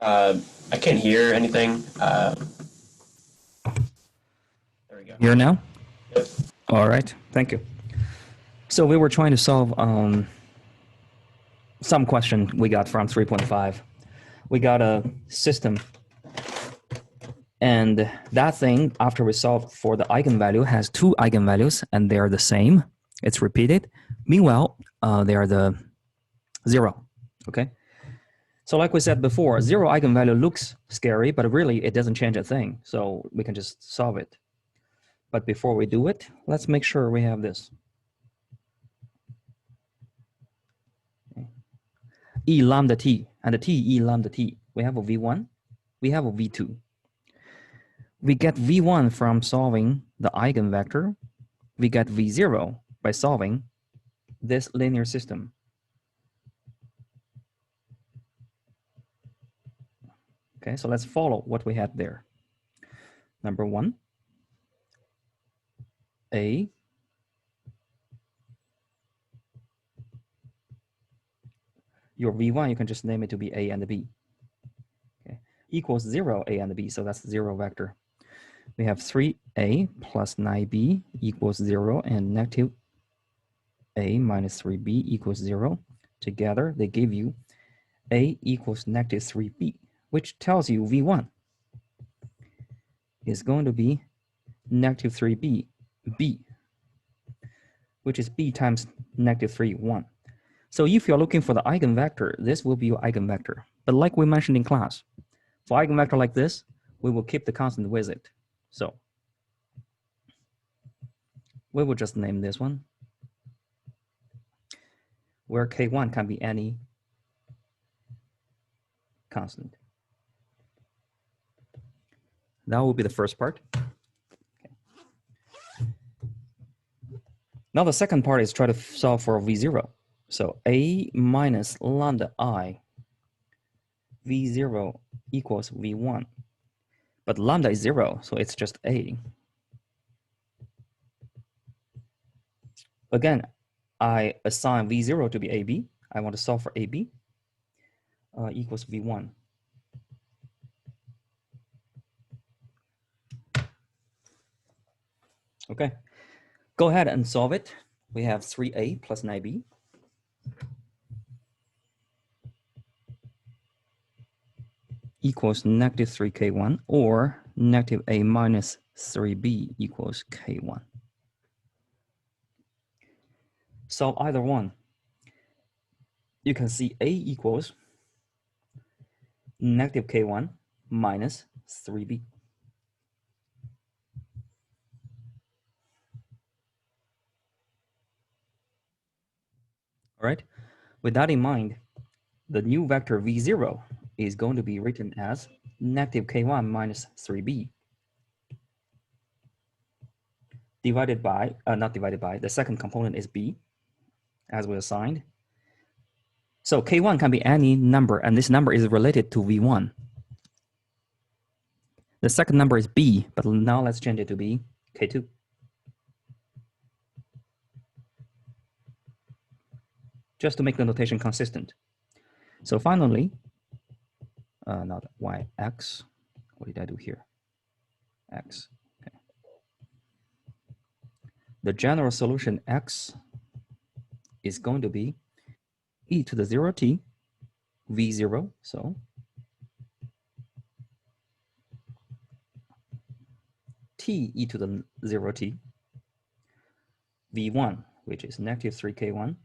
I can't hear anything. There we go. Here now? Yep. All right, thank you. So we were trying to solve some question we got from 3.5. We got a system, and that thing, after we solved for the eigenvalue, has two eigenvalues, and they are the same. It's repeated. Meanwhile, they are the zero, okay? So like we said before, zero eigenvalue looks scary, but really it doesn't change a thing, so we can just solve it. But before we do it, let's make sure we have this. E lambda t and the t e lambda t. We have a v1, we have a v2. We get v1 from solving the eigenvector. We get v0 by solving this linear system. Okay, so let's follow what we had there. Number one, a your v1, you can just name it to be a and b. Okay, equals 0, a and b, so that's 0 vector. We have 3a plus 9b equals 0 and negative a minus 3b equals 0. Together, they give you a equals negative 3b, which tells you v1 is going to be negative 3b, b, which is b times negative 3, 1. So if you're looking for the eigenvector, this will be your eigenvector. But like we mentioned in class, for eigenvector like this, we will keep the constant with it. So we will just name this one, where k1 can be any constant. That will be the first part. Okay. Now the second part is try to solve for v0. So a minus lambda I v0 equals v1. But lambda is 0, so it's just a. Again, I assign v0 to be ab. I want to solve for ab equals v1. Okay, go ahead and solve it. We have 3a plus 9b equals negative 3k1, or negative a minus 3b equals k1. Solve either one. You can see a equals negative k1 minus 3b. All right, with that in mind, the new vector v0 is going to be written as negative k1 minus 3b divided by, not divided by, the second component is b, as we assigned. So k1 can be any number, and this number is related to v1. The second number is b, but now let's change it to be k2. Just to make the notation consistent. So finally, not y, x. What did I do here? X. Okay. The general solution x is going to be e to the 0t v0. So t e to the 0t v1, which is negative 3k1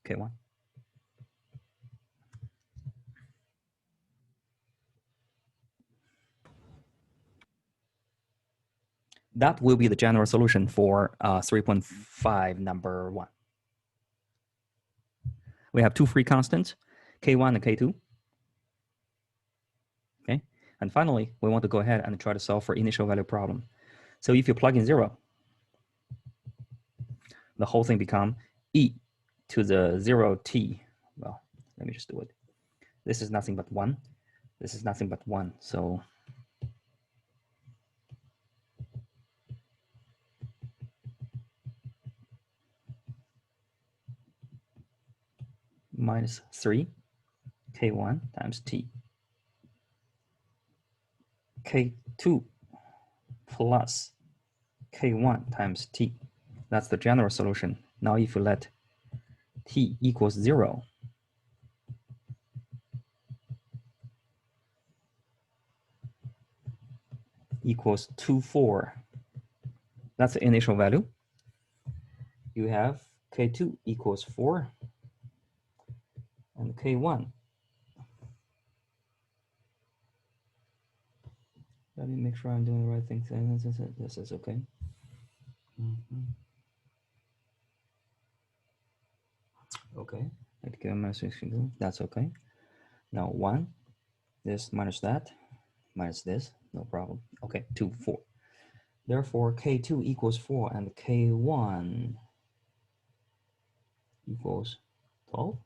k1. That will be the general solution for 3.5 number 1. We have two free constants, k1 and k2. Okay, and finally, we want to go ahead and try to solve for initial value problem. So if you plug in 0, the whole thing become e to the 0t. Well, let me just do it. This is nothing but 1. This is nothing but 1. So minus 3 k1 times t. K2 plus K1 times T. That's the general solution. Now if you let T equals 0, equals 2, 4. That's the initial value. You have K2 equals 4 and K1. Let me make sure I'm doing the right thing. This is okay. Okay, that's okay. Now 1, this minus that, minus this, no problem. Okay, 2, 4. Therefore, K2 equals 4 and K1 equals 12.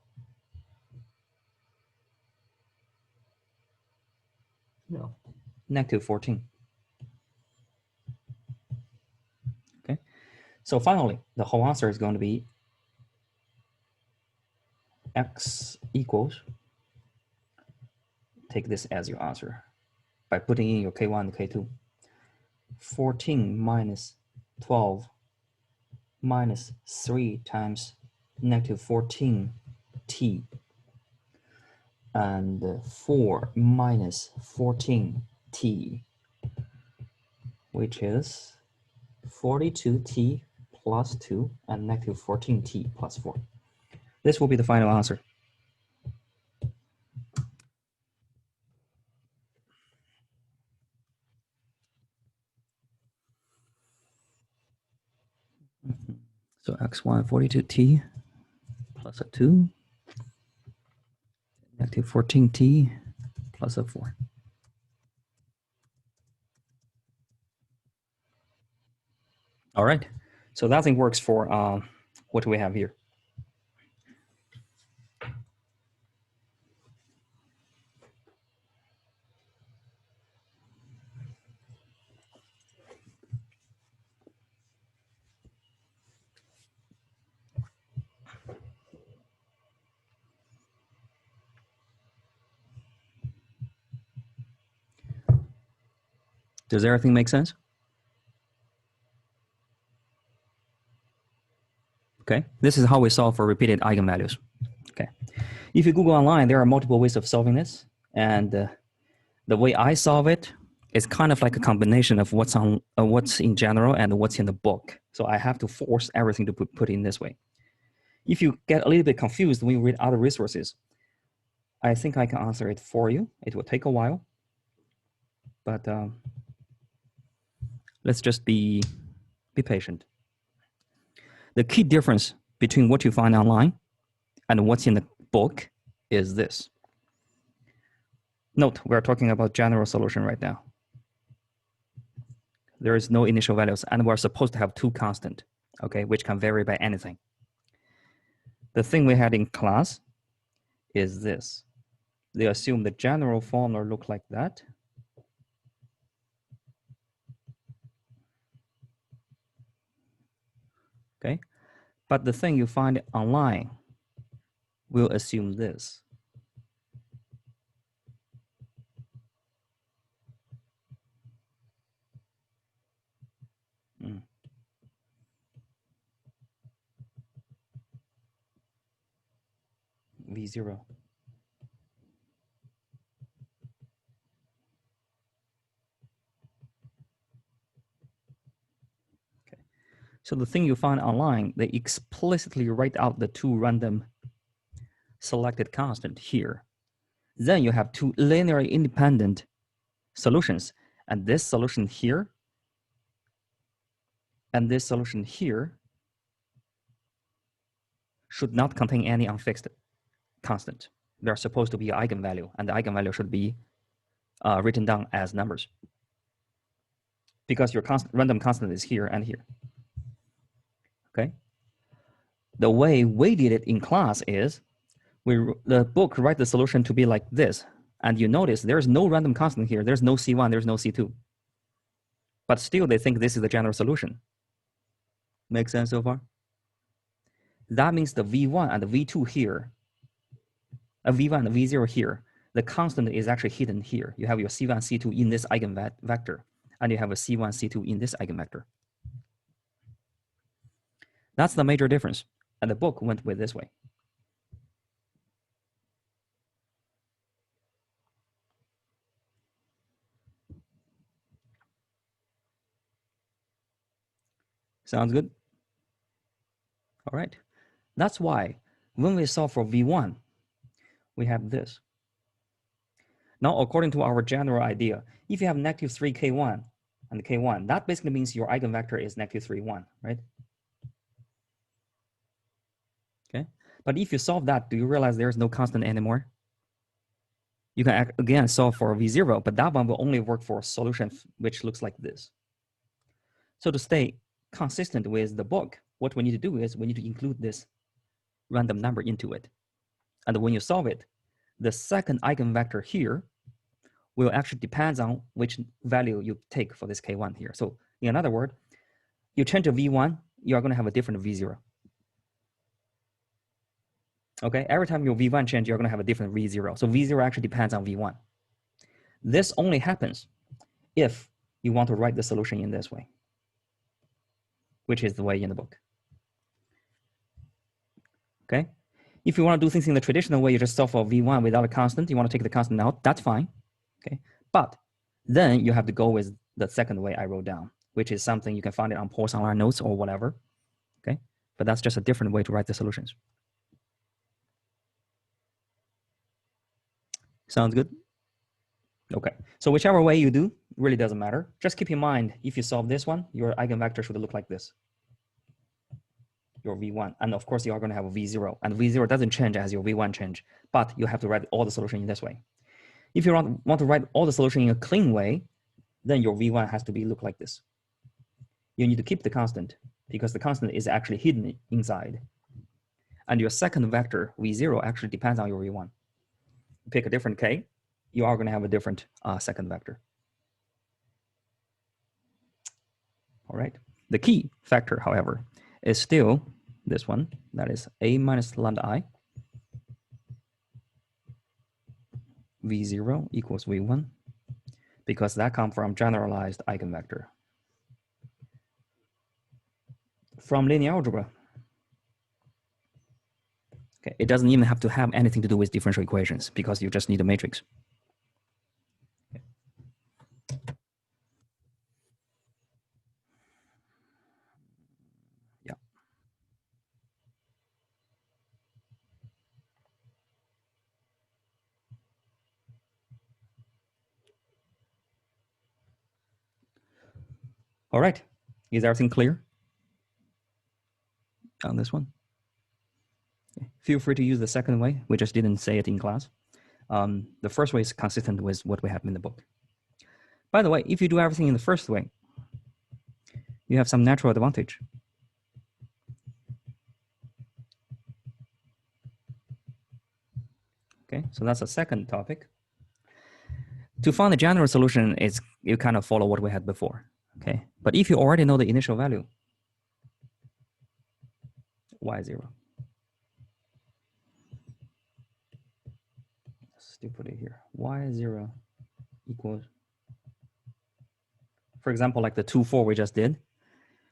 No, negative 14. Okay, so finally, the whole answer is going to be x equals, take this as your answer by putting in your K1 and K2. 14 minus 12 minus 3 times negative 14t, and 4 minus 14t, which is 42t plus 2 and negative 14t plus 4. This will be the final answer. So x1 42t plus a 2, negative 14t plus a 4. All right, so that thing works for what we have here. Does everything make sense? Okay, this is how we solve for repeated eigenvalues. Okay, if you Google online, there are multiple ways of solving this, and the way I solve it is kind of like a combination of what's in general and what's in the book. So I have to force everything to put in this way. If you get a little bit confused when you read other resources, I think I can answer it for you. It will take a while, but let's just be patient. The key difference between what you find online and what's in the book is this. Note, we're talking about general solution right now. There is no initial values, and we're supposed to have 2 constant, okay, which can vary by anything. The thing we had in class is this. They assume the general formula look like that. Okay, but the thing you find online will assume this. V0. Okay, so the thing you find online, they explicitly write out the 2 random selected constant here. Then you have 2 linearly independent solutions, and this solution here and this solution here should not contain any unfixed constant. They're supposed to be an eigenvalue, and the eigenvalue should be written down as numbers, because your random constant is here and here. Okay. The way we did it in class is the book write the solution to be like this, and you notice there's no random constant here. There's no C1, there's no C2, but still they think this is the general solution. Make sense so far? That means the V1 and the V2 here, a V1 and V0 here, the constant is actually hidden here. You have your C1, C2 in this eigenvector, and you have a C1, C2 in this eigenvector. That's the major difference. And the book went with this way. Sounds good? All right. That's why when we solve for V1, we have this. Now, according to our general idea, if you have negative 3 K1 and K1, that basically means your eigenvector is negative 3, 1, right? Okay. But if you solve that, do you realize there's no constant anymore? You can again solve for V0, but that one will only work for a solution which looks like this. So to stay consistent with the book, what we need to do is we need to include this random number into it. And when you solve it, the second eigenvector here will actually depends on which value you take for this K1 here. So in other words, you change a V1, you are going to have a different V0. Okay, every time your V1 change, you're going to have a different V0. So V0 actually depends on V1. This only happens if you want to write the solution in this way, which is the way in the book. Okay, if you want to do things in the traditional way, you just solve for V1 without a constant. You want to take the constant out, that's fine. Okay, but then you have to go with the second way I wrote down, which is something you can find it on Paul's online notes or whatever. Okay, but that's just a different way to write the solutions. Sounds good? Okay, so whichever way you do, really doesn't matter. Just keep in mind, if you solve this one, your eigenvector should look like this. Your V1, and of course you are going to have a V0, and V0 doesn't change as your V1 change, but you have to write all the solution in this way. If you want to write all the solution in a clean way, then your V1 has to look like this. You need to keep the constant because the constant is actually hidden inside. And your second vector, V0, actually depends on your V1. Pick a different K, you are going to have a different second vector. All right. The key factor, however, is still this one, that is A minus lambda I, V0 equals V1, because that comes from generalized eigenvector. From linear algebra, okay, it doesn't even have to have anything to do with differential equations because you just need a matrix. Okay. Yeah. All right. Is everything clear on this one? Okay. Feel free to use the second way. We just didn't say it in class. The first way is consistent with what we have in the book. By the way, if you do everything in the first way, you have some natural advantage. Okay, so that's the second topic. To find the general solution, is you kind of follow what we had before. Okay, but if you already know the initial value, y0. Let's still put it here. Y0 equals, for example, like the 2, 4 we just did,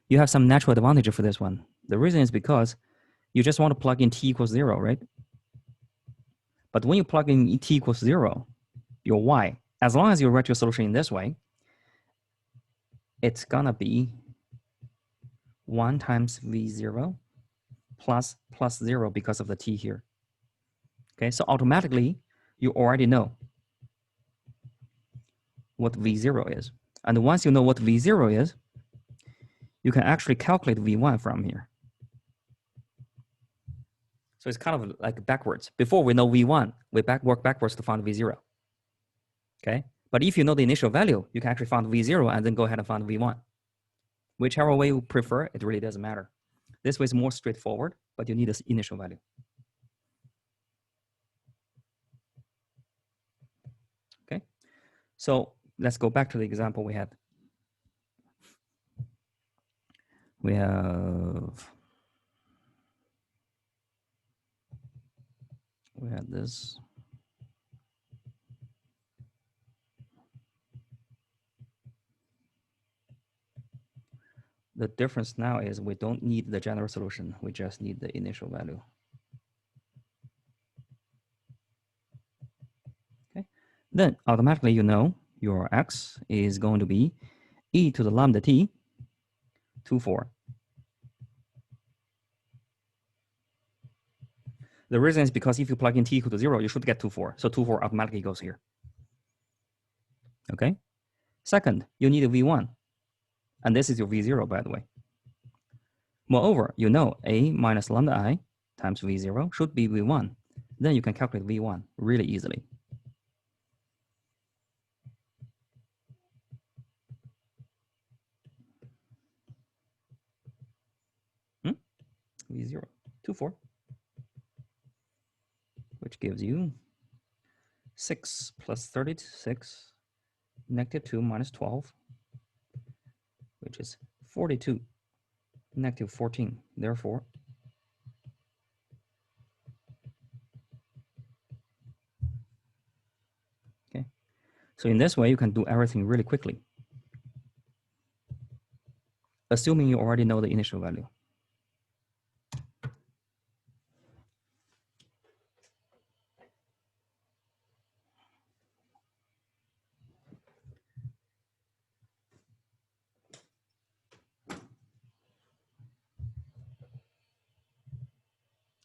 you have some natural advantage for this one. The reason is because you just want to plug in t equals 0, right? But when you plug in t equals 0, your y, as long as you write your solution in this way, it's gonna be 1 times v0 plus 0 because of the t here. Okay, so automatically you already know what v0 is. And once you know what v0 is, you can actually calculate v1 from here. So it's kind of like backwards. Before we know v1, we work backwards to find v0. Okay, but if you know the initial value, you can actually find v0 and then go ahead and find v1. Whichever way you prefer, it really doesn't matter. This way is more straightforward, but you need this initial value. Okay, so let's go back to the example we had. We had this. The difference now is we don't need the general solution. We just need the initial value. Okay. Then automatically you know your x is going to be e to the lambda t 2, 4. The reason is because if you plug in t equal to 0, you should get 2, 4. So 2, 4 automatically goes here. Okay. Second, you need a v1. And this is your v0, by the way. Moreover, you know a minus lambda I times v0 should be v1. Then you can calculate v1 really easily. v0, 2, 4. Which gives you 6 plus 36, negative 2 minus 12, which is 42, negative 14. Therefore, okay. So in this way, you can do everything really quickly, assuming you already know the initial value.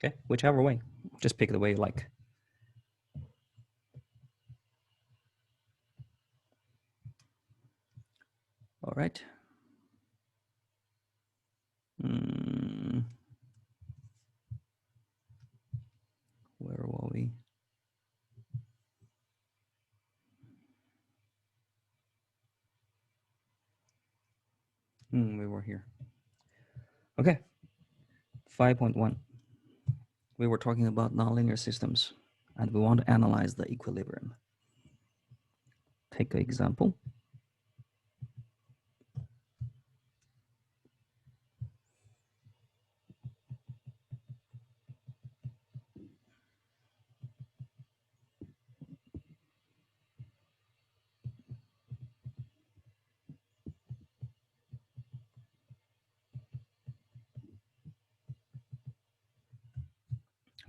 Okay, whichever way, just pick the way you like. All right. Where were we? We were here. Okay. 5.1. We were talking about nonlinear systems, and we want to analyze the equilibrium. Take an example.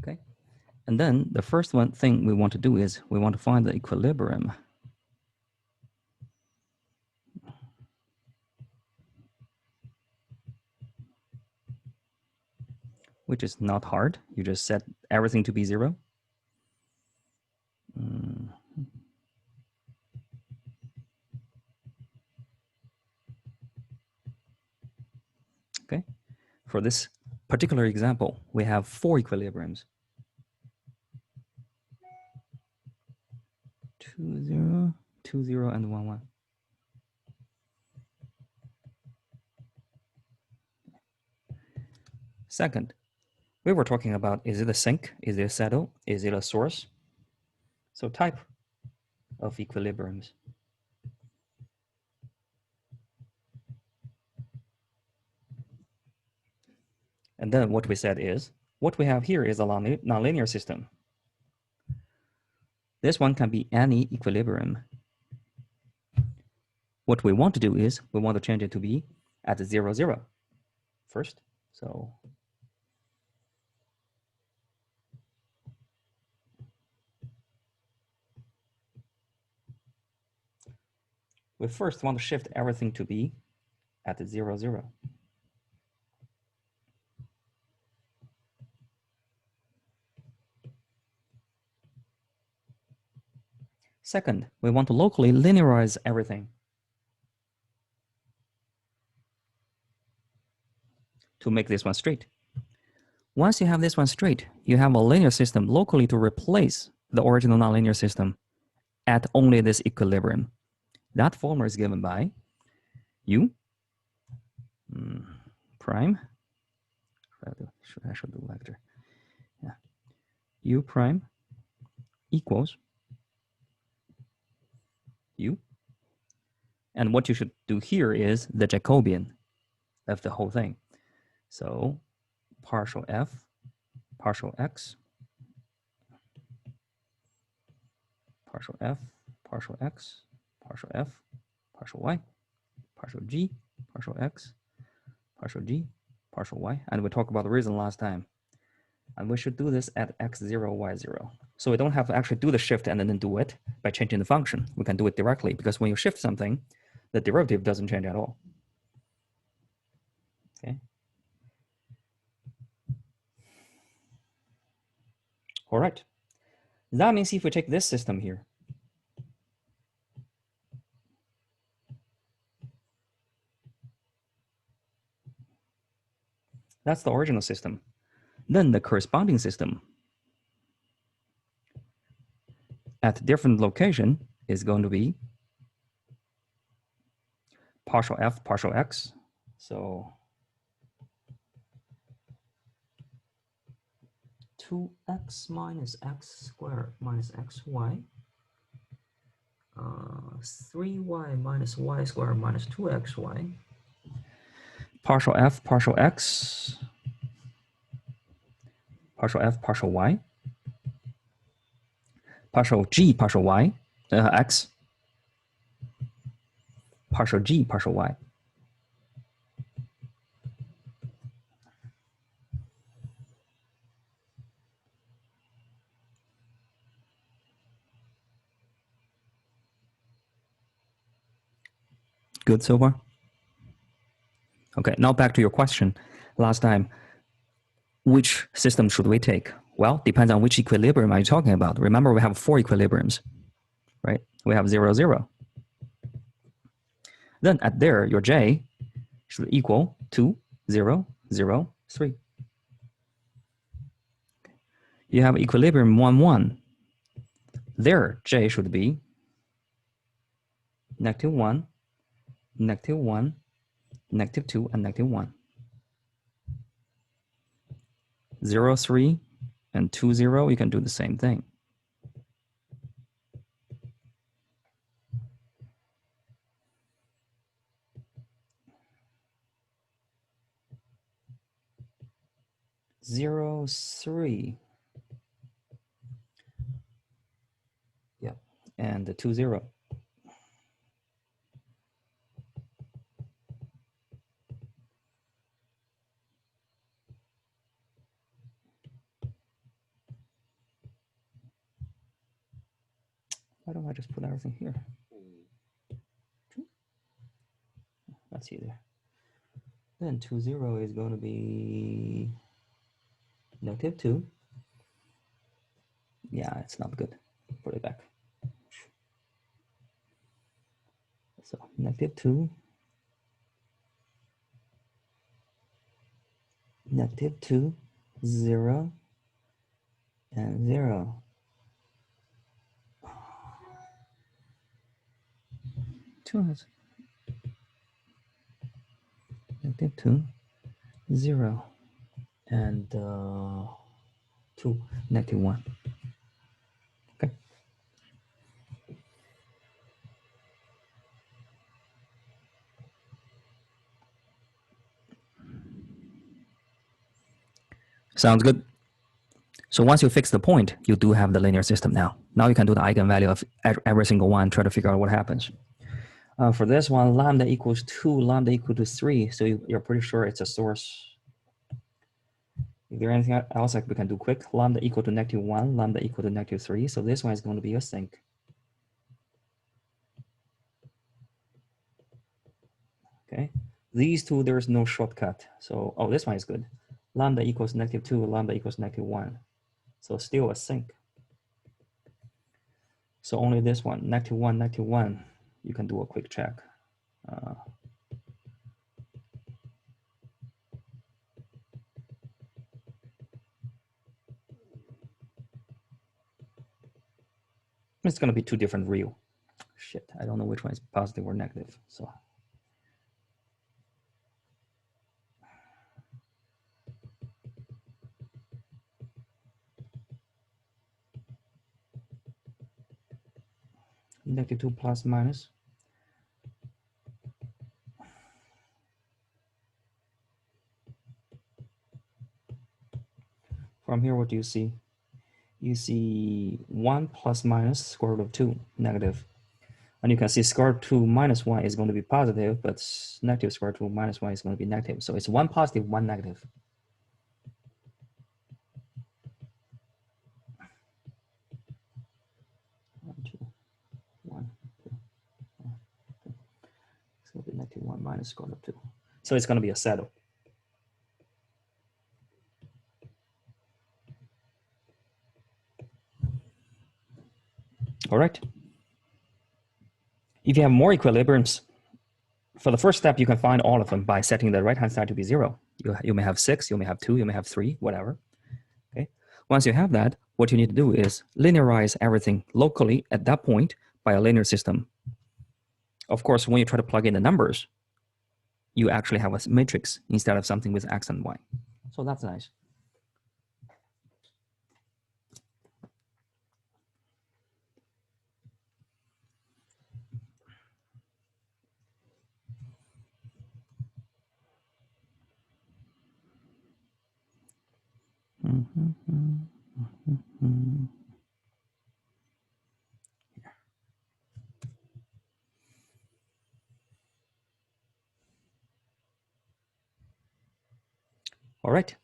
Okay. And then the first one thing we want to do is we want to find the equilibrium. Which is not hard. You just set everything to be 0. Okay. For this particular example, we have 4 equilibriums. 2, 0, 2, 0, and 1, 1. Second, we were talking about, is it a sink? Is it a saddle? Is it a source? So type of equilibriums. And then what we said is, what we have here is a nonlinear system. This one can be any equilibrium. What we want to do is, we want to change it to be at 0, 0 first. So we first want to shift everything to be at 0, 0. Second, we want to locally linearize everything to make this one straight. Once you have this one straight, you have a linear system locally to replace the original nonlinear system at only this equilibrium. That formula is given by u prime. I should do vector. Yeah, u prime equals u. And what you should do here is the Jacobian of the whole thing. So partial f, partial x, partial f, partial x, partial f, partial y, partial g, partial x, partial g, partial y. And we talked about the reason last time. And we should do this at x0, y0. So we don't have to actually do the shift and then do it by changing the function. We can do it directly because when you shift something, the derivative doesn't change at all. Okay. All right. That means if we take this system here, that's the original system. Then the corresponding system at different location is going to be partial f, partial x. So 2x minus x squared minus xy. 3y minus y squared minus 2xy. Partial f, partial x. Partial f, partial y. Partial g, partial y, x. Partial g, partial y. Good so far? Okay, now back to your question. Last time, which system should we take? Well, depends on which equilibrium are you talking about. Remember, we have 4 equilibriums, right? We have 0, 0. Then at there, your j should equal 2, 0, 0, 3. You have equilibrium 1, 1. There, j should be negative 1, negative 1, negative 2, and negative 1. 0, 3, and 2, 0, you can do the same thing. Zero, 3. Yeah, and the 2, 0. Why don't I just put everything here? That's easier. Then 2, 0 is going to be negative 2. Yeah, it's not good. Put it back. So negative 2, negative 2, 0, and 0. Negative 2, 0, and 2, negative 1. Okay. Sounds good. So once you fix the point, you do have the linear system now. Now you can do the eigenvalue of every single one, try to figure out what happens. For this one, lambda equals 2, lambda equal to 3. So you're pretty sure it's a source. Is there anything else that we can do quick? Lambda equal to negative 1, lambda equal to negative 3. So this one is going to be a sink. Okay. These two, there's no shortcut. So, oh, this one is good. Lambda equals negative 2, lambda equals negative 1. So still a sink. So only this one, negative 1, negative 1. You can do a quick check. It's going to be 2 different real. Shit, I don't know which one is positive or negative. So negative 2 plus minus. From here, what do you see? You see 1 plus minus square root of 2, negative. And you can see square root 2 minus 1 is going to be positive, but negative square root 2 minus 1 is going to be negative. So it's one positive, one negative. One, two, one, two, one, two. It's going to be negative 1 minus square root 2. So it's going to be a saddle. All right. If you have more equilibriums, for the first step, you can find all of them by setting the right-hand side to be 0. You may have 6, you may have 2, you may have 3, whatever. Okay. Once you have that, what you need to do is linearize everything locally at that point by a linear system. Of course, when you try to plug in the numbers, you actually have a matrix instead of something with x and y. So that's nice. All right.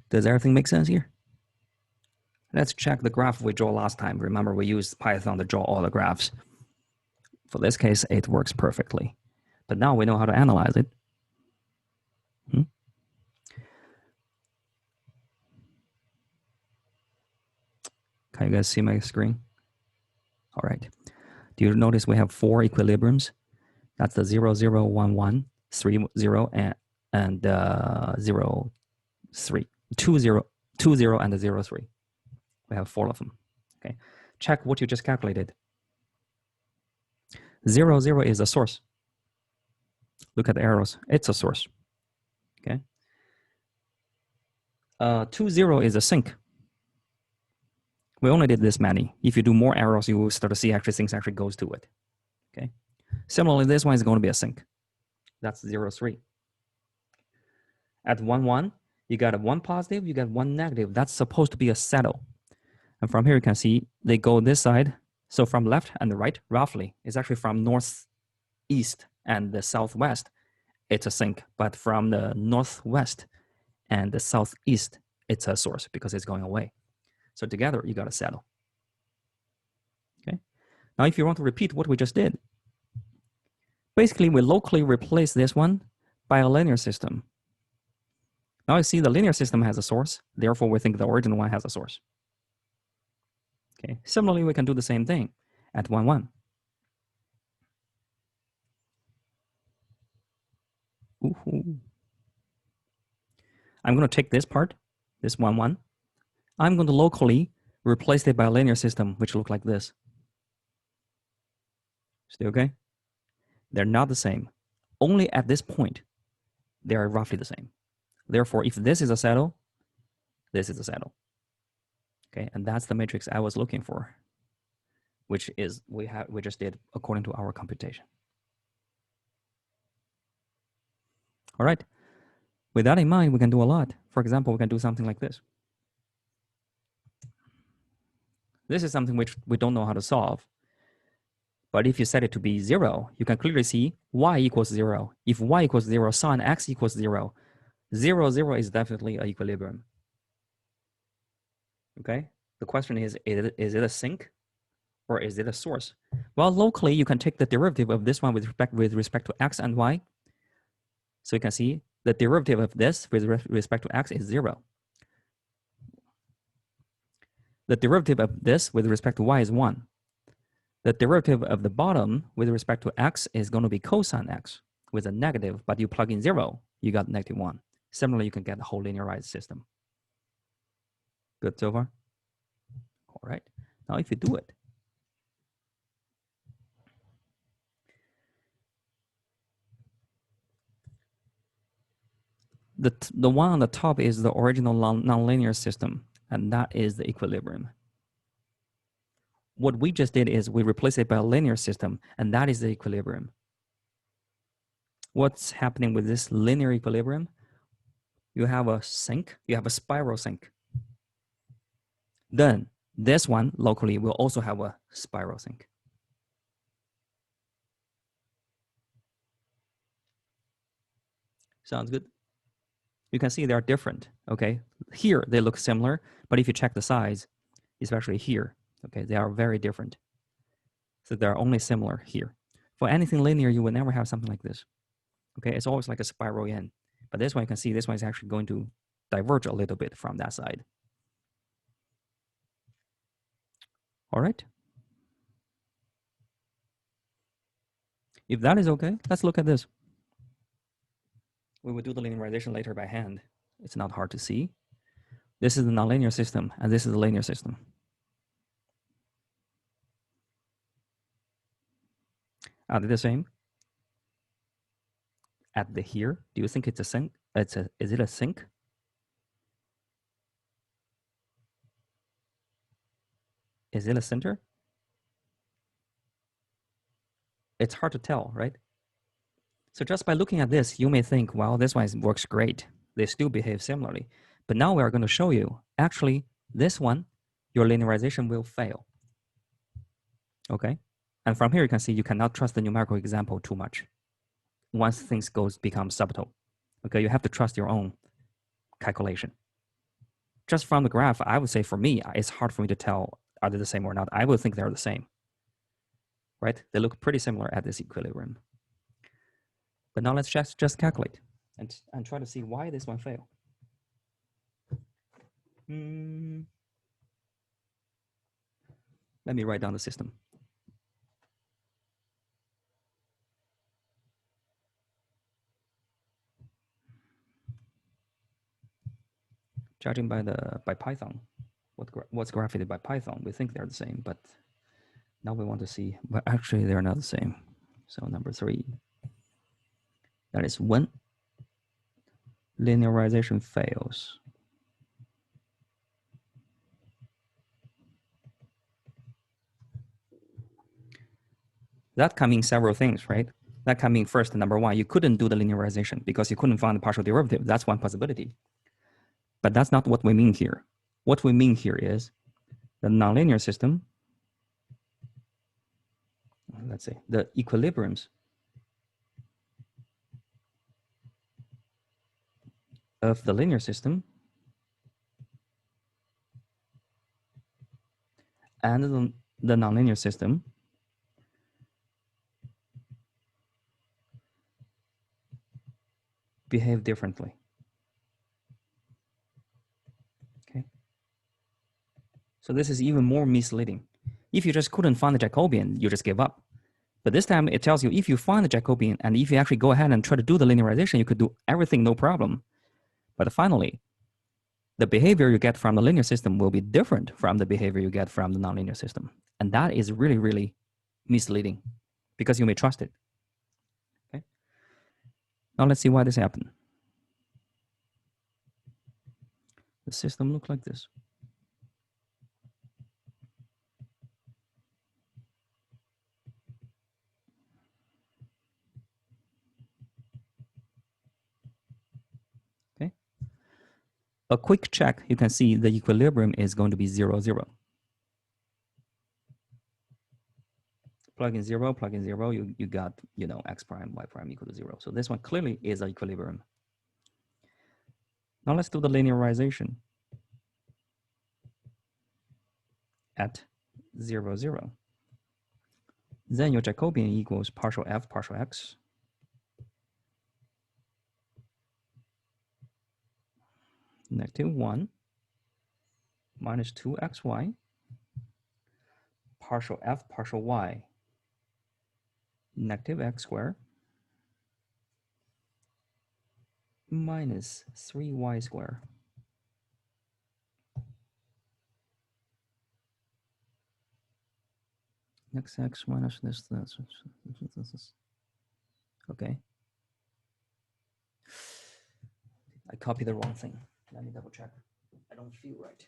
Does everything make sense here? Let's check the graph we drew last time. Remember, we used Python to draw all the graphs. For this case, it works perfectly. But now we know how to analyze it. Can you guys see my screen? All right. Do you notice we have 4 equilibriums? That's the 0, 0, 1, 1, 3, 0, and 0, 3. 2, 0, 2, 0, and 0, 3. We have 4 of them. Okay. Check what you just calculated. 0, 0 is a source. Look at the arrows. It's a source. Okay. 2, 0 is a sink. We only did this many. If you do more arrows, you will start to see actually things actually goes to it. Okay. Similarly, this one is going to be a sink. That's 0, 3. At 1, 1, you got a 1 positive, you got 1 negative. That's supposed to be a saddle. And from here, you can see they go this side. So from left and the right, roughly, it's actually from northeast and the southwest, it's a sink. But from the northwest and the southeast, it's a source because it's going away. So together, you got a saddle. Okay. Now, if you want to repeat what we just did, basically, we locally replace this one by a linear system. Now you see the linear system has a source. Therefore, we think the original one has a source. Okay. Similarly, we can do the same thing at 1, 1. Ooh. I'm going to take this part, this 1, 1. I'm going to locally replace it by a linear system, which look like this. Still okay? They're not the same. Only at this point, they are roughly the same. Therefore, if this is a saddle, this is a saddle. Okay, and that's the matrix I was looking for, which is we just did according to our computation. All right. With that in mind, we can do a lot. For example, we can do something like this. This is something which we don't know how to solve. But if you set it to be 0, you can clearly see y equals 0. If y equals 0, sin x equals 0. 0, 0 is definitely an equilibrium. Okay? The question is it a sink or is it a source? Well, locally, you can take the derivative of this one with respect to x and y. So you can see the derivative of this with respect to x is 0. The derivative of this with respect to y is 1. The derivative of the bottom with respect to x is going to be cosine x with a negative, but you plug in 0, you got negative 1. Similarly, you can get the whole linearized system. Good so far? All right. Now, if you do it, the one on the top is the original nonlinear system, and that is the equilibrium. What we just did is we replaced it by a linear system, and that is the equilibrium. What's happening with this linear equilibrium? You have a sink, you have a spiral sink. Then This one locally will also have a spiral sink. Sounds good? You can see they are different, okay? Here, they look similar, but if you check the size, especially here, okay, they are very different. So they're only similar here. For anything linear, you will never have something like this, okay? It's always like a spiral in. But this one, you can see this one is actually going to diverge a little bit from that side. All right? If that is okay, let's look at this. We will do the linearization later by hand. It's not hard to see. This is the nonlinear system, and this is the linear system. Are they the same? At the here, do you think it's a sink? Is it a sink? Is it a center? It's hard to tell, right? So just by looking at this, you may think, well, this one works great. They still behave similarly. But now we are going to show you, actually, this one, your linearization will fail. Okay? And from here, you can see you cannot trust the numerical example too much. Once things become subtle, okay, you have to trust your own calculation. Just from the graph, I would say for me, it's hard for me to tell are they the same or not. I would think they're the same, right? They look pretty similar at this equilibrium. But now let's just calculate and try to see why this one failed. Let me write down the system. Judging by Python, what's graphed by Python, we think they're the same, but now we want to see, but actually they're not the same. So number 3, that is when linearization fails. That can mean several things, right? That can mean first, number 1, you couldn't do the linearization because you couldn't find the partial derivative. That's one possibility. But that's not what we mean here. What we mean here is the nonlinear system, let's say the equilibriums of the linear system and the nonlinear system behave differently. Okay. So this is even more misleading. If you just couldn't find the Jacobian, you just give up. But this time it tells you if you find the Jacobian and if you actually go ahead and try to do the linearization, you could do everything no problem. But finally, the behavior you get from the linear system will be different from the behavior you get from the nonlinear system. And that is really, really misleading because you may trust it. Okay. Now let's see why this happened. The system looks like this. Okay. A quick check, you can see the equilibrium is going to be 0, 0. Plug in 0, you got, x prime, y prime equal to 0. So this one clearly is an equilibrium. Now let's do the linearization at 0, 0. Then your Jacobian equals partial f, partial x. -1 minus 2xy, partial f, partial y, -x squared minus 3y squared. X minus this. Okay. I copied the wrong thing. Let me double check. I don't feel right.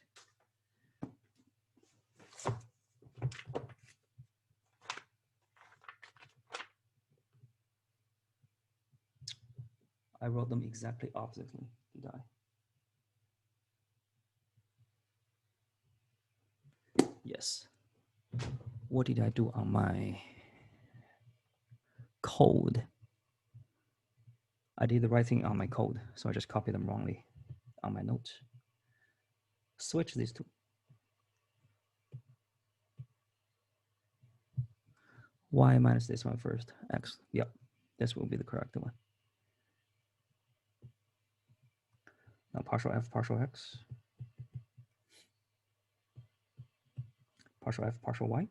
I wrote them exactly oppositely, did I? this. What did I do on my code? I did the right thing on my code, so I just copied them wrongly on my notes. Switch these two. Y minus this one first, X. Yep, this will be the correct one. Now partial F, partial X. Partial F, partial Y.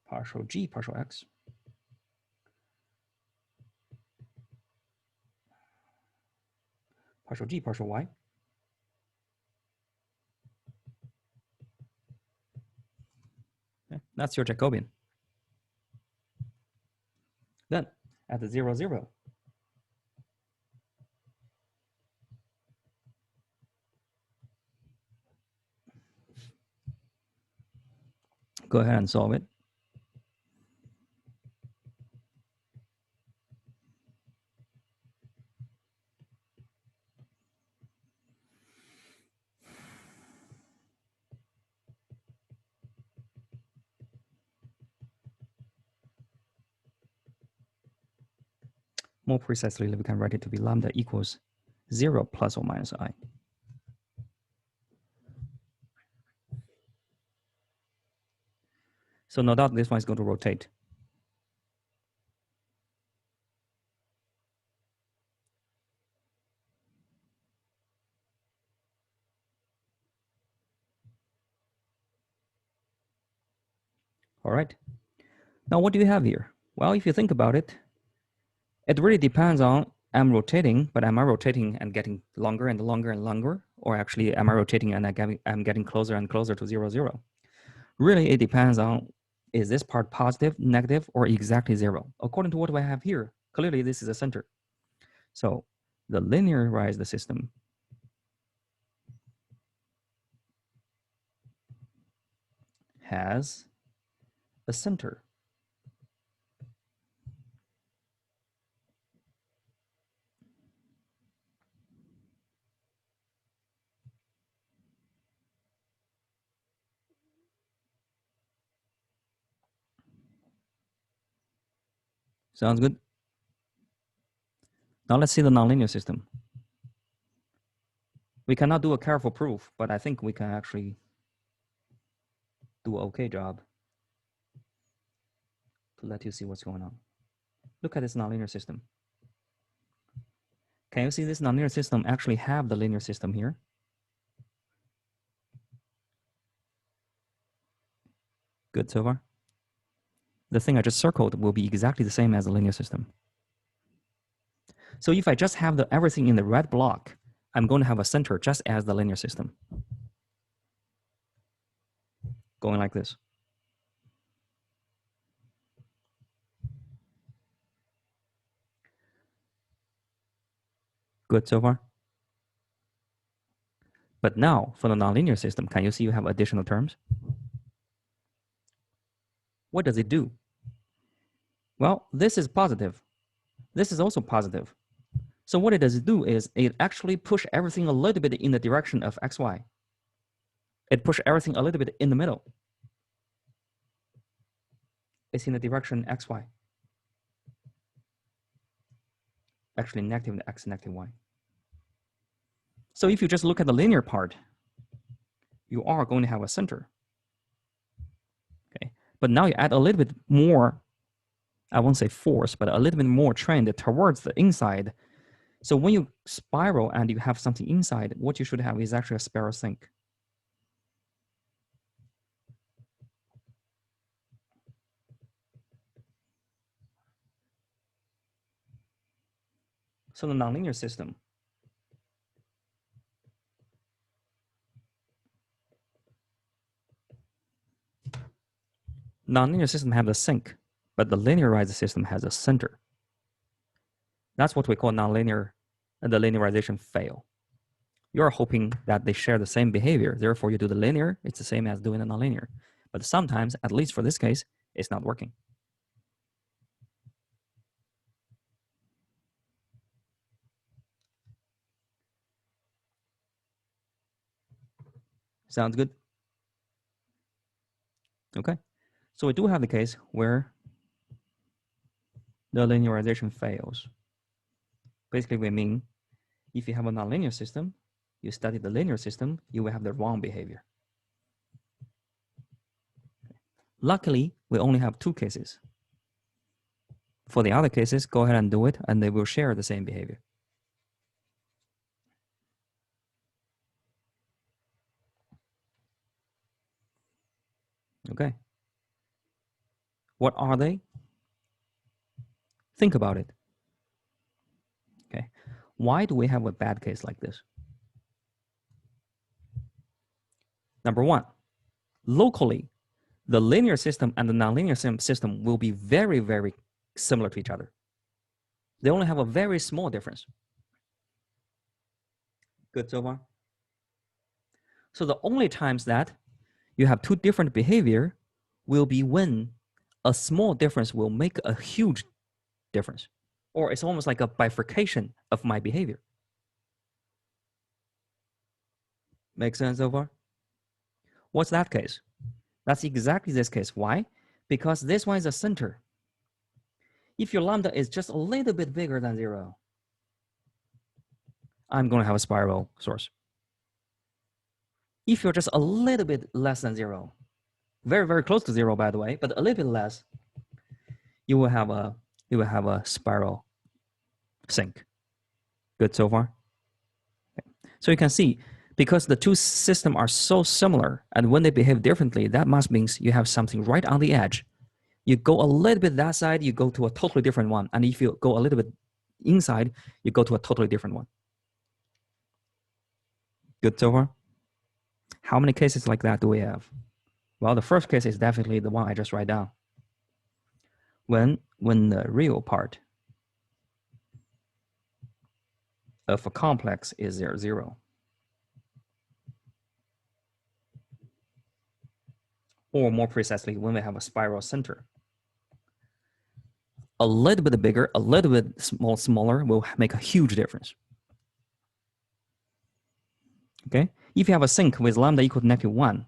Partial G, partial X. Partial G, partial Y. Okay, that's your Jacobian. Then at the 0, 0, go ahead and solve it. More precisely, we can write it to be lambda equals 0 plus or minus I. So no doubt this one is going to rotate. All right. Now what do you have here? Well, if you think about it, it really depends on I'm rotating, but am I rotating and getting longer and longer and longer? Or actually, am I rotating and I'm getting closer and closer to 0, 0? Really, it depends on, is this part positive, negative, or exactly 0? According to what I have here, clearly this is a center. So the linearized system has a center. Sounds good? Now let's see the nonlinear system. We cannot do a careful proof, but I think we can actually do an okay job to let you see what's going on. Look at this nonlinear system. Can you see this nonlinear system actually have the linear system here? Good so far? The thing I just circled will be exactly the same as the linear system. So if I just have everything in the red block, I'm going to have a center just as the linear system. Going like this. Good so far? But now for the nonlinear system, can you see you have additional terms? What does it do? Well, this is positive. This is also positive. So what it does do is it actually push everything a little bit in the direction of xy. It push everything a little bit in the middle. It's in the direction xy. Actually negative x, negative y. So if you just look at the linear part, you are going to have a center. Okay, but now you add a little bit more, I won't say force, but a little bit more trend towards the inside. So when you spiral and you have something inside, what you should have is actually a spiral sink. So the nonlinear system have the sink, but the linearized system has a center. That's what we call nonlinear, and the linearization fail. You're hoping that they share the same behavior. Therefore, you do the linear, it's the same as doing the nonlinear. But sometimes, at least for this case, it's not working. Sounds good? Okay. So we do have the case where the linearization fails. Basically, we mean if you have a nonlinear system, you study the linear system, you will have the wrong behavior. Luckily, we only have 2 cases. For the other cases, go ahead and do it, and they will share the same behavior. Okay. What are they? Think about it. Okay. Why do we have a bad case like this? Number 1, locally, the linear system and the nonlinear system will be very, very similar to each other. They only have a very small difference. Good so far? So the only times that you have 2 different behavior will be when a small difference will make a huge difference. Or it's almost like a bifurcation of my behavior. Make sense so far? What's that case? That's exactly this case. Why? Because this one is a center. If your lambda is just a little bit bigger than 0, I'm going to have a spiral source. If you're just a little bit less than 0, very, very close to 0, by the way, but a little bit less, you will have a spiral sink. Good so far? Okay. So you can see, because the 2 systems are so similar, and when they behave differently, that must means you have something right on the edge. You go a little bit that side, you go to a totally different one. And if you go a little bit inside, you go to a totally different one. Good so far? How many cases like that do we have? Well, the first case is definitely the one I just write down. When the real part of a complex is 0. Or more precisely, when we have a spiral center. A little bit bigger, a little bit smaller will make a huge difference. Okay? If you have a sink with lambda equal to -1,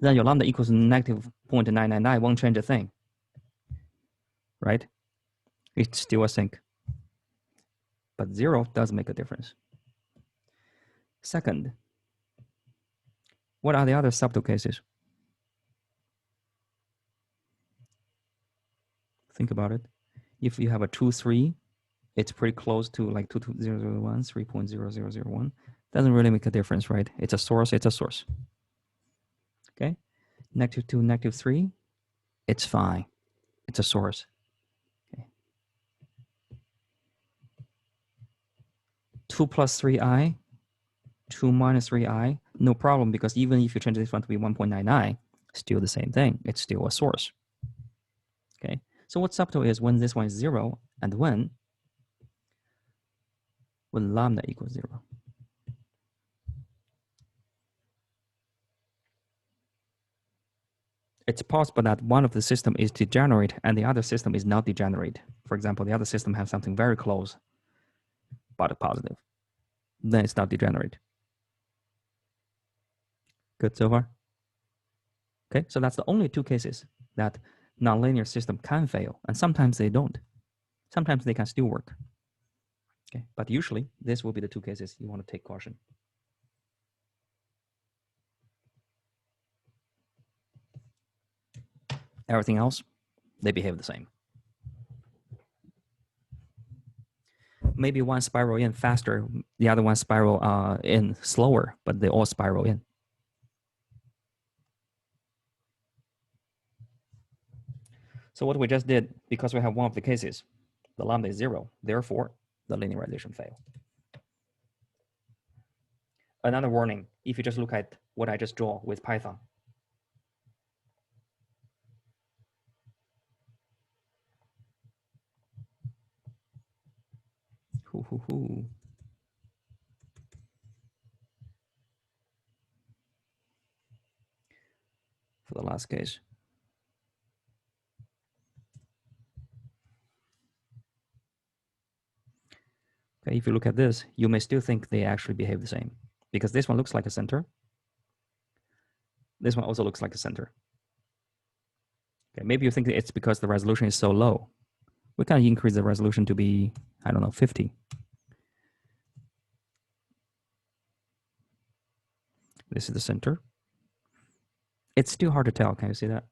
then your lambda equals negative 0.999 won't change a thing. Right? It's still a sink. But 0 does make a difference. Second, what are the other subtle cases? Think about it. If you have a 2, 3, it's pretty close to like 2.001, 3.0001. Doesn't really make a difference, right? It's a source, it's a source. Okay? -2, -3, it's fine. It's a source. Okay. 2 plus 3i, 2 minus 3i, no problem, because even if you change this one to be 1.99, still the same thing. It's still a source. Okay? So what's subtle is when this one is 0 and when lambda equals 0. It's possible that one of the system is degenerate and the other system is not degenerate. For example, the other system has something very close, but positive. Then it's not degenerate. Good so far? Okay, so that's the only 2 cases that nonlinear system can fail, and sometimes they don't. Sometimes they can still work. Okay, but usually this will be the 2 cases you want to take caution. Everything else, they behave the same. Maybe one spiral in faster, the other one spiral in slower, but they all spiral in. So what we just did, because we have one of the cases, the lambda is 0, therefore the linearization failed. Another warning, if you just look at what I just draw with Python. For the last case. Okay, if you look at this, you may still think they actually behave the same, because this one looks like a center. This one also looks like a center. Okay, maybe you think it's because the resolution is so low. We can increase the resolution to be, I don't know, 50. This is the center. It's still hard to tell. Can you see that?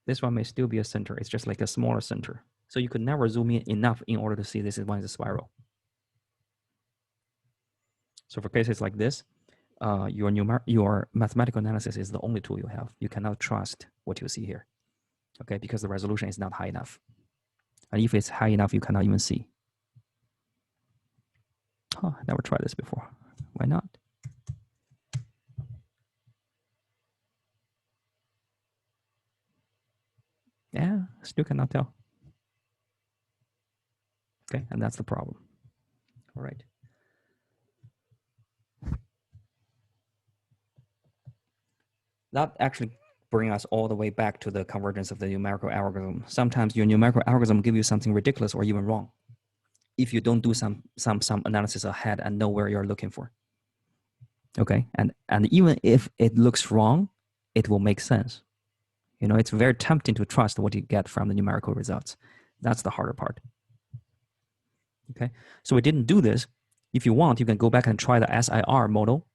This one may still be a center. It's just like a smaller center. So you could never zoom in enough in order to see this one is a spiral. So for cases like this, your mathematical analysis is the only tool you have. You cannot trust what you see here, okay? Because the resolution is not high enough. And if it's high enough, you cannot even see. Oh, I never tried this before. Why not? Yeah, still cannot tell. Okay, and that's the problem. All right. That actually brings us all the way back to the convergence of the numerical algorithm. Sometimes your numerical algorithm give you something ridiculous or even wrong if you don't do some analysis ahead and know where you're looking for. Okay, and even if it looks wrong, it will make sense. You know, it's very tempting to trust what you get from the numerical results. That's the harder part. Okay, so we didn't do this. If you want, you can go back and try the SIR model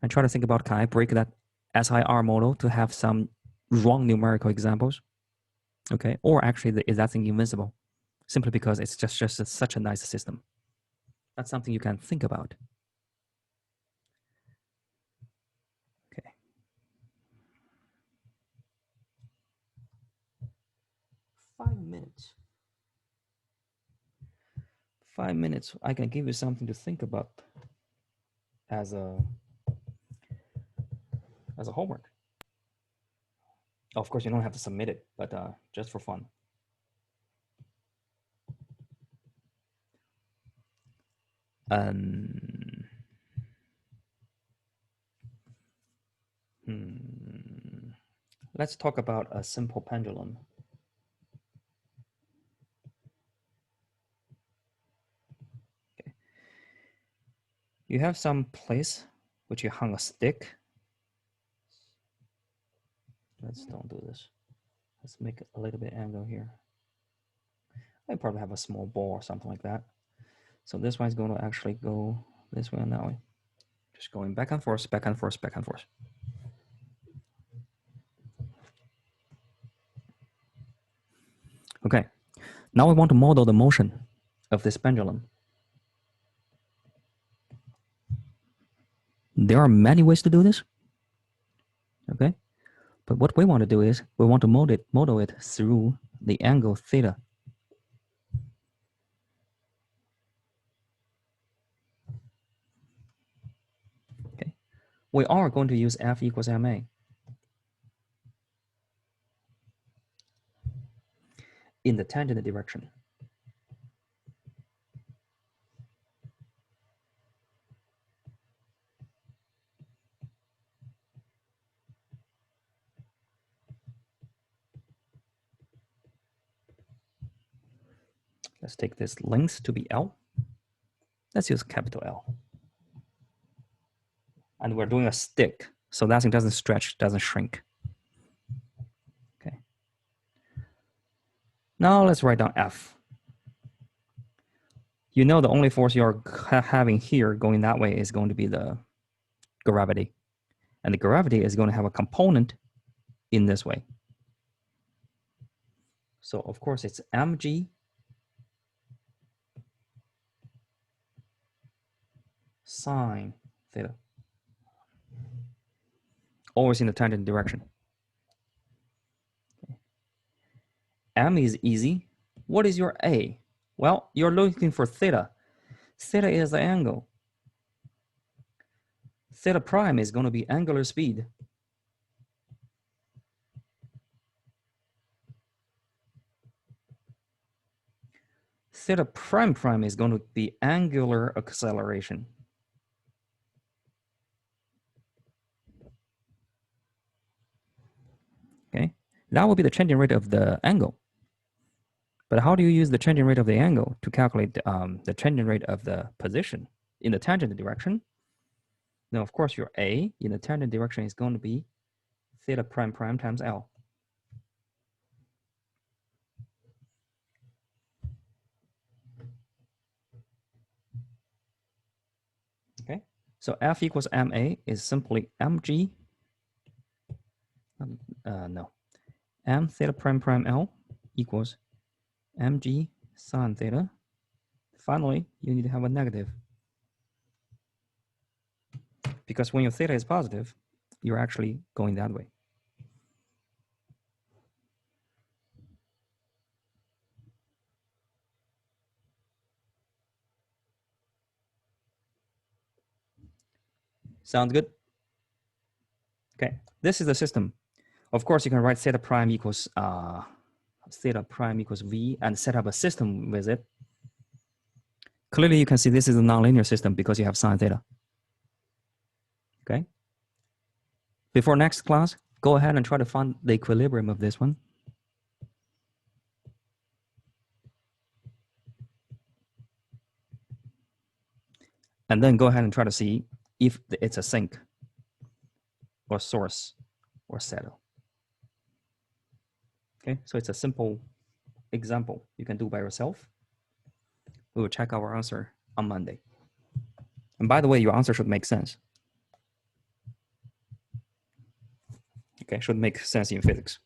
and try to think about, can I break that SIR model to have some wrong numerical examples? Okay, or actually, is that thing invincible? Simply because it's just such a nice system. That's something you can think about. Okay. Five minutes. I can give you something to think about as a homework. Of course, you don't have to submit it, but just for fun. Let's talk about a simple pendulum. Okay. You have some place which you hung a stick. Let's don't do this. Let's make a little bit angle here. I probably have a small ball or something like that. So this one is going to actually go this way and that way. Just going back and forth, back and forth, back and forth. Okay, now we want to model the motion of this pendulum. There are many ways to do this, okay? But what we want to do is we want to model it through the angle theta. Okay, we are going to use F equals ma. In the tangent direction. Let's take this length to be L. Let's use capital L. And we're doing a stick, so that thing doesn't stretch, doesn't shrink. Okay. Now let's write down F. You know the only force you're having here going that way is going to be the gravity. And the gravity is going to have a component in this way. So of course it's mg sine theta. Always in the tangent direction. Okay. M is easy. What is your A? Well, you're looking for theta. Theta is the angle. Theta prime is going to be angular speed. Theta prime prime is going to be angular acceleration. Okay, that will be the changing rate of the angle. But how do you use the changing rate of the angle to calculate the changing rate of the position in the tangent direction? Now, of course, your A in the tangent direction is going to be theta prime prime times L. Okay, so F equals MA is simply MG, no, M theta prime prime L equals MG sine theta. Finally, you need to have a negative. Because when your theta is positive, you're actually going that way. Sounds good? Okay, this is the system. Of course, you can write theta prime equals V and set up a system with it. Clearly, you can see this is a nonlinear system because you have sine theta. Okay. Before next class, go ahead and try to find the equilibrium of this one. And then go ahead and try to see if it's a sink or source or saddle. Okay, so it's a simple example you can do by yourself. We will check our answer on Monday. And by the way, your answer should make sense. Okay, should make sense in physics.